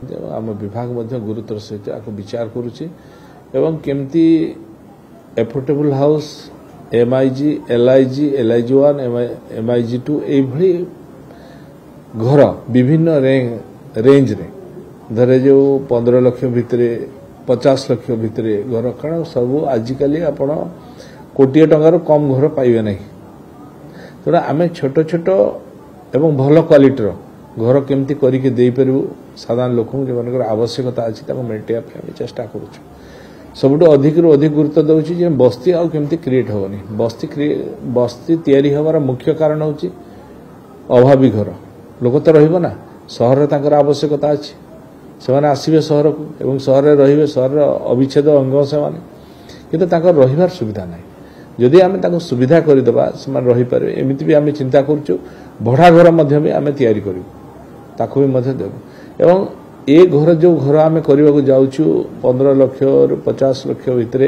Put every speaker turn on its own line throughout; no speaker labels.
आम विभाग गुरुतर सहित आपको विचार करुच्ची एवं केमती affordable house MIG LIG LIG 1 MIG 2 ये घर विभिन्न रेंज रे धरे जो 15 लाख भितर 50 लाख भितर घर कारण सब आजिकल आपण कोटी टंकार कम घर पाइबे नहीं तेना आम छोट छोट एवं भल क्वालिटीर घर केमती करके दे पारू साधारण लोक जो आवश्यकता अच्छी मेटाइम चेष्टा करुँ सबुठ अधिक रु अधिक गुरुत्व दूसरी जे बस्ती आउ केमती क्रिएट होनी बस्ती तैयारी हमार मुख्य कारण हूँ अभावी घर लोक तो रहा सहर तांकर आवश्यकता अच्छी से आसवे सहर को एवं सहर में रे सहर अविच्छेद अंग से किंतु तांकर रहिबार सुविधा नहीं जदि आम सुविधा करदेबा से रहीपर एमती भी आम चिंता करुँ भड़ा घर भी आम तैयारी करूँ ताकू भी देव एवं ए घर जो घर आम करने जाऊँ 15 लाख रु 50 लाख भितर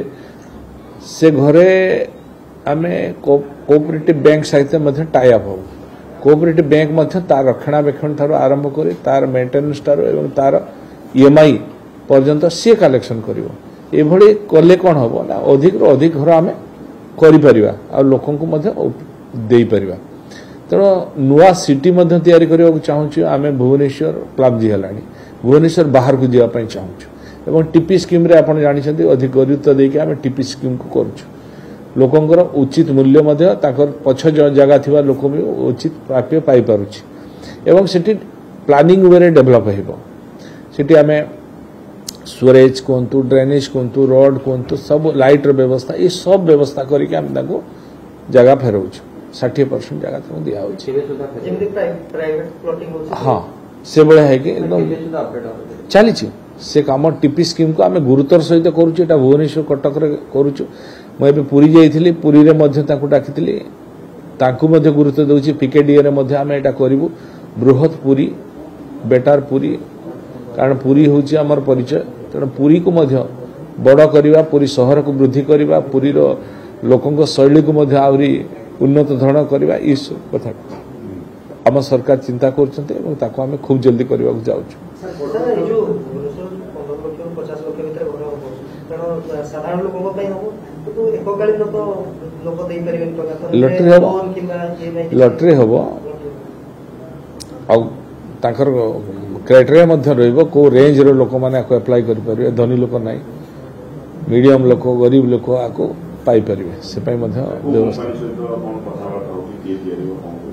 से घरे आम कोऑपरेटिव बैंक सहित टाई अप हो कोऑपरेटिव बैंक तार रक्षणाबेक्षण ठार आरंभ कर तार मेंटेनेंस ठार एवं तार EMI पर्यंत सी कलेक्शन कर कले कौन हम ना अधिक रु अधिक घर आम कर लोक देपर तेणु नुआ सिटी तैयारी करने चाहूँ आम भुवनेश्वर प्लामजी है भुवनेश्वर बाहर को जावाई चाहूँ एवं टीपी स्कीम रे आपण जानी अधिक गुरुत्व देके आम टीपी स्कीम को करूँ लोकंर उचित मूल्य पछ जगह थी लोक भी उचित प्राप्य पाई पारुछि एवं सेठी प्लानिंग वे डेभलप होती आम स्टोरेज कहतु ड्रेनेज कहतु रोड कहतु सब लाइटर व्यवस्था ये सब व्यवस्था करके आम जगह फेराऊ 60% जगह दिया हाँ से भाया है कि एकदम चली से कम टीपी स्कीम को आम गुरुतर सहित करुँ भुवनेश्वर कटक करुँ मुझे पुरी जाइली पुरी डाकी गुरुत्व दूसरी PKDA रे आम यहाँ करूँ बृहत पुरी बेटार पुरी कारण पुरी हूँ आमर परिचय तेणु पुरी को बड़ करवा पुरी सहर को वृद्धि करवा पुरीर लोकों शैली को आहरी उन्नत धरण करवा ये कथा आम सरकार चिंता कर खूब जल्दी करने जाऊँ लटरी हम आर क्राइटेरिया रो रेंज रो लोक मैंने एप्लाई करें धनी लोक ना मीडियम लोक गरीब लोक आपको पाइपर से व्यवस्था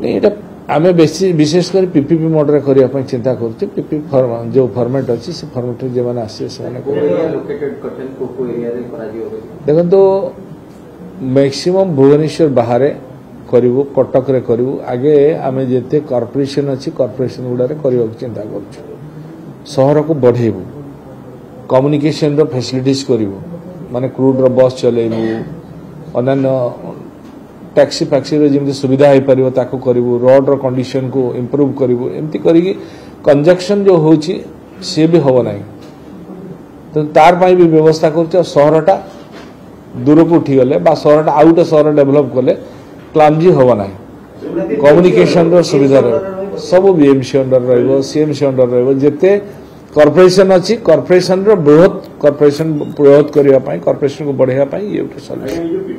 नहीं आम विशेषकर PPP मॉडल करने चिंता करुँ पीपी जो फॉर्मेट अच्छी से फॉर्मेट जो मैंने आसे देखो मैक्सिमम भुवनेश्वर बाहर करूँ कटक रे करूँ आगे आम जिते कॉर्पोरेशन अच्छी कॉर्पोरेशन गुड़ा करने चिंता करूँ सहर को बढ़ेबू कम्युनिकेशन रो फैसिलिटीज करूँ माने क्रूड रो बस चलेबू अन्य टैक्सी फैक्सी जमी सुविधा हो पार ताको करूँ रोड रो कंडीशन को इम्प्रूव करूँ एमती करी कंजक्शन जो होची सी भी हम ना तो तार पाई भी व्यवस्था कर सहरटा दूर को उठी गले सहरटा आउ गोटे सहर डेभलप कले क्लामजी हम ना कम्युनिकेशन रो सुविधा रही सब BMC अंडर CMC अंडर रते कॉर्पोरेशन अच्छी कॉर्पोरेशन रो बृहत कॉर्पोरेशन बृहत करने कॉर्पोरेशन को बढ़ाई ये गोटे सल्यूशन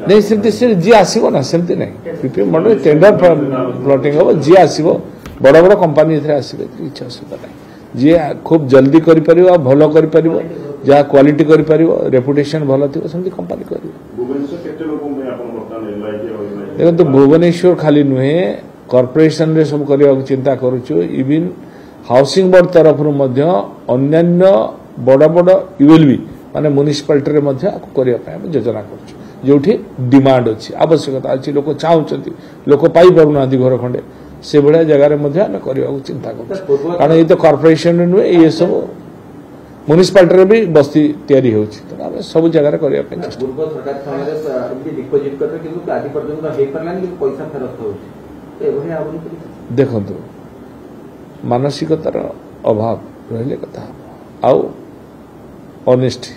नहीं सेमती जी आसो ना सेमती नहीं PPP मॉडल टेंडर प्लॉटिंग हम जी आसो बड़ बड़ कंपानी आसवे किसी असुविधा नहीं जी खूब जल्दी कर भल कर जहाँ क्वालिटी कर रेपुटेशन भल थी सेमती कंपानी कर देखो भुवनेश्वर खाली नुहे कॉर्पोरेशन रे सब करने चिंता करुचु इवन हाउसिंग बोर्ड तरफ अन्य बड़ बड़ ULB माने म्युनिसिपालिटी करने योजना कर जो डिमांड अच्छी आवश्यकता अच्छी लोक चाहते लोक पाई पारना घर खंडे से भाया जगार करने चिंता कर कारण ये तो कॉर्पोरेशन नुहे ये सब म्युनिसिपालिटी भी बस्ती तैयारी हो सब जगह करने देखो मानसिकतार अभाव रहिले कथा आउ ऑनेस्टी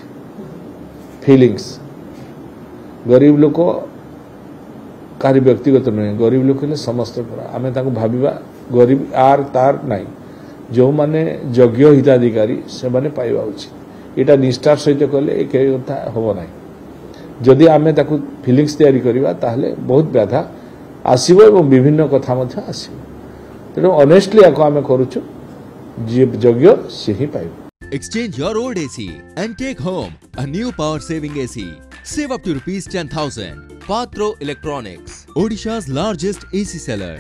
फीलिंग्स गरीब लोक कारी व्यक्तिगत नुहे गरीब लोक समस्त आम भाविबा गरीब आर तार नहीं जो माने योग्य हिताधिकारी से माने पाइबा उचित एटा निष्ठार सहित कले एक कथा हम ना जदि आमे ताकू फिलिंग्स तैयारी करबा ताहले बहुत बाधा आसीबो एवं विभिन्न कथा मध्य आसीबो तेणु ऑनेस्टली आको आमे करूछु जे योग्य से ही पाइबो।
Exchange your old AC and take home a new power saving AC. Save up to rupees 10,000. Patro Electronics, Odisha's largest AC seller.